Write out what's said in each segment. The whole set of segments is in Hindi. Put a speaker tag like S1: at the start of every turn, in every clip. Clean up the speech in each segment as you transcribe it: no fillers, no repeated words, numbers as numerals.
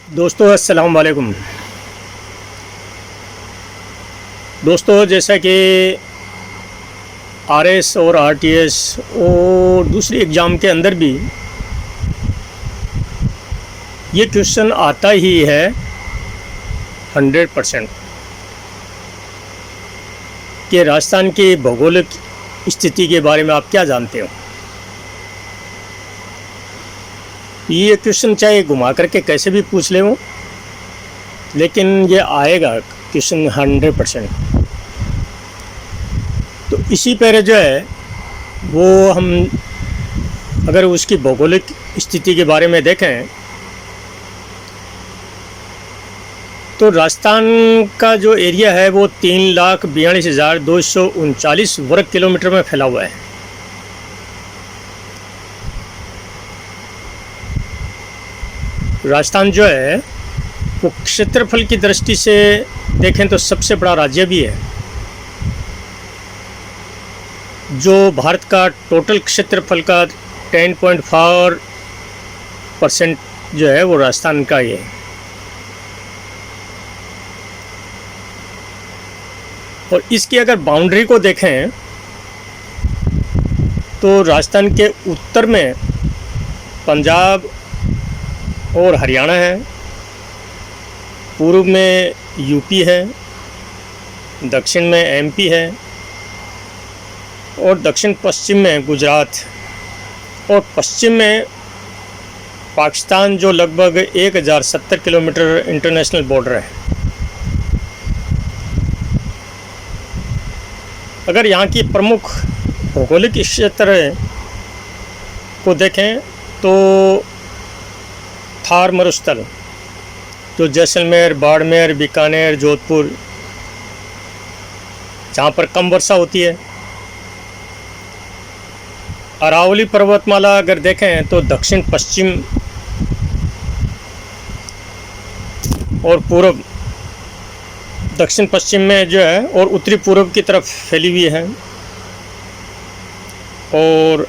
S1: दोस्तों अस्सलाम वालेकुम। दोस्तों जैसा कि आरएस और आरटीएस और दूसरी एग्ज़ाम के अंदर भी ये क्वेश्चन आता ही है 100% कि राजस्थान की भौगोलिक स्थिति के बारे में आप क्या जानते हो। ये क्वेश्चन चाहे घुमा करके कैसे भी पूछ ले वो, लेकिन ये आएगा क्वेश्चन 100%। तो इसी पर जो है वो हम अगर उसकी भौगोलिक स्थिति के बारे में देखें तो राजस्थान का जो एरिया है वो 3,42,239 वर्ग किलोमीटर में फैला हुआ है। राजस्थान जो है वो क्षेत्रफल की दृष्टि से देखें तो सबसे बड़ा राज्य भी है। जो भारत का टोटल क्षेत्रफल का 10.4% जो है वो राजस्थान का ही है। और इसकी अगर बाउंड्री को देखें तो राजस्थान के उत्तर में पंजाब और हरियाणा है, पूर्व में यूपी है, दक्षिण में एमपी है और दक्षिण पश्चिम में गुजरात और पश्चिम में पाकिस्तान जो लगभग 1070 किलोमीटर इंटरनेशनल बॉर्डर है। अगर यहाँ की प्रमुख भौगोलिक क्षेत्र को देखें तो थार मरुस्थल जो जैसलमेर, बाड़मेर, बीकानेर, जोधपुर, जहाँ पर कम वर्षा होती है। अरावली पर्वतमाला अगर देखें तो दक्षिण पश्चिम और पूर्व, दक्षिण पश्चिम में जो है और उत्तरी पूर्व की तरफ फैली हुई है। और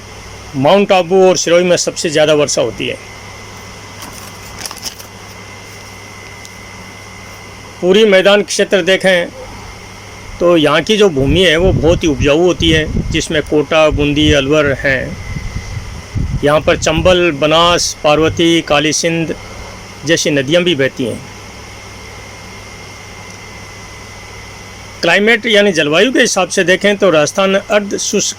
S1: माउंट आबू और सिरोही में सबसे ज़्यादा वर्षा होती है। पूरी मैदान क्षेत्र देखें तो यहाँ की जो भूमि है वो बहुत ही उपजाऊ होती है, जिसमें कोटा, बूंदी, अलवर हैं। यहाँ पर चंबल, बनास, पार्वती, काली सिंध जैसी नदियाँ भी बहती हैं। क्लाइमेट यानी जलवायु के हिसाब से देखें तो राजस्थान अर्ध शुष्क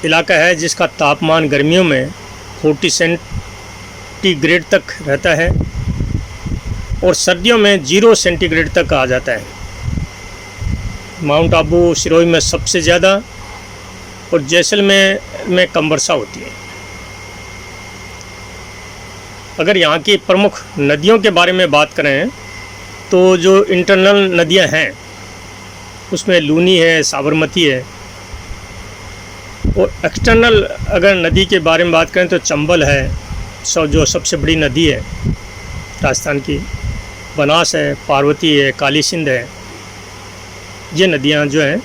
S1: इलाका है, जिसका तापमान गर्मियों में 40 सेंटीग्रेड तक रहता है और सर्दियों में 0 सेंटीग्रेड तक आ जाता है। माउंट आबू, सिरोही में सबसे ज़्यादा और जैसलमेर में कम वर्षा होती है। अगर यहाँ की प्रमुख नदियों के बारे में बात करें तो जो इंटरनल नदियाँ हैं उसमें लूनी है, साबरमती है। और एक्सटर्नल अगर नदी के बारे में बात करें तो चंबल है, जो सबसे बड़ी नदी है राजस्थान की, बनास है, पार्वती है, काली सिंध है। ये नदियाँ जो हैं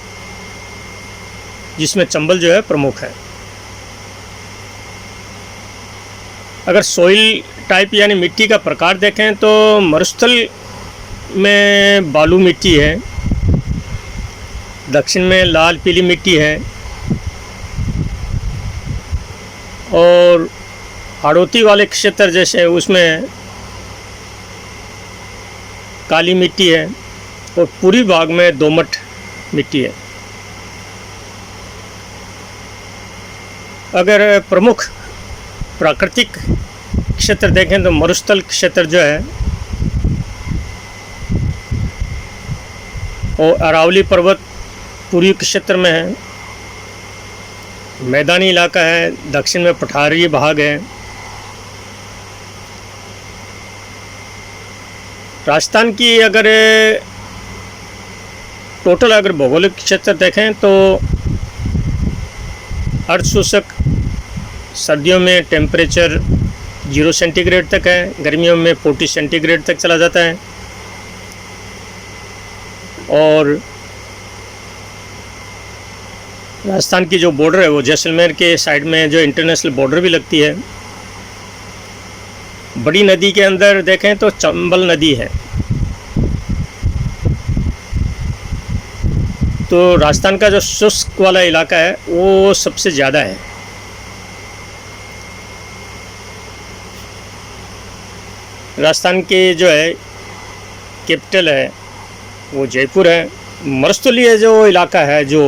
S1: जिसमें चंबल जो है प्रमुख है। अगर सोइल टाइप यानी मिट्टी का प्रकार देखें तो मरुस्थल में बालू मिट्टी है, दक्षिण में लाल पीली मिट्टी है और हाड़ौती वाले क्षेत्र जैसे उसमें काली मिट्टी है और पूर्वी भाग में दोमट मिट्टी है। अगर प्रमुख प्राकृतिक क्षेत्र देखें तो मरुस्थल क्षेत्र जो है और अरावली पर्वत पूर्वी क्षेत्र में है, मैदानी इलाका है, दक्षिण में पठारी भाग है। राजस्थान की अगर टोटल अगर भौगोलिक क्षेत्र देखें तो अर्धशुष्क, सर्दियों में टेम्परेचर 0 सेंटीग्रेड तक है, गर्मियों में 40 सेंटीग्रेड तक चला जाता है। और राजस्थान की जो बॉर्डर है वो जैसलमेर के साइड में जो इंटरनेशनल बॉर्डर भी लगती है बड़ी नदी के अंदर देखें तो चंबल नदी है। तो राजस्थान का जो शुष्क वाला इलाका है वो सबसे ज़्यादा है। राजस्थान के जो है कैपिटल है वो जयपुर है। मरुस्थलीय जो इलाका है जो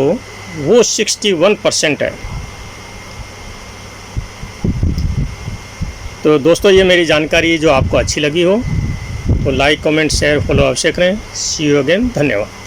S1: वो 61% है। तो दोस्तों ये मेरी जानकारी जो आपको अच्छी लगी हो तो लाइक कमेंट शेयर फॉलो अवश्य करें। सी यू अगेन, धन्यवाद।